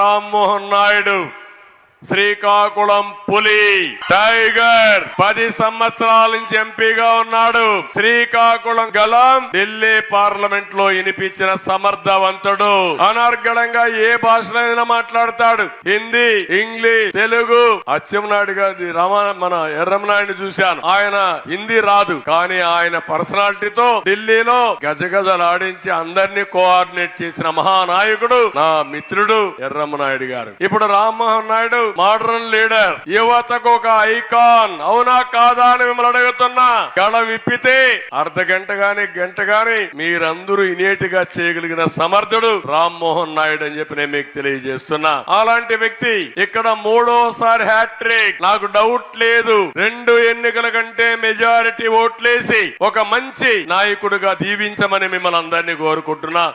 రామ్మోహన్ నాయుడు శ్రీకాకుళం పులి టైగర్ 10 సంవత్సరాల నుంచి ఎంపీగా ఉన్నాడు. శ్రీకాకుళం గలం ఢిల్లీ పార్లమెంట్ లో వినిపించిన సమర్థవంతుడు. అనర్గళంగా ఏ భాషలో మాట్లాడతాడు. హిందీ, ఇంగ్లీష్, తెలుగు. అచ్చెన్నాయుడు గారి మన ఎర్రమనాయుడు చూశాను, ఆయన హిందీ రాదు, కానీ ఆయన పర్సనాలిటీతో ఢిల్లీలో గజగజలాడించి అందరినీ కోఆర్డినేట్ చేసిన మహానాయకుడు నా మిత్రుడు ఎర్రమనాయుడు గారు. ఇప్పుడు రామ్మోహన్ నాయుడు మోడర్న్ లీడర్, యువతకు ఒక ఐకాన్. అవునా కాదా అని మిమ్మల్ని అడుగుతున్నా. గళ విప్పితే అర్ధ గంట గాని గంట గాని మీరందరూ ఇనేటిగా చేయగలిగిన సమర్థుడు రామ్మోహన్ నాయుడు అని చెప్పి నేను మీకు తెలియజేస్తున్నా. అలాంటి వ్యక్తి ఇక్కడ 3వ హ్యాట్రిక్. నాకు డౌట్ లేదు, 2 ఎన్నికల కంటే మెజారిటీ ఓట్లేసి ఒక మంచి నాయకుడిగా దీవించమని మిమ్మల్ని అందరినీ కోరుకుంటున్నా.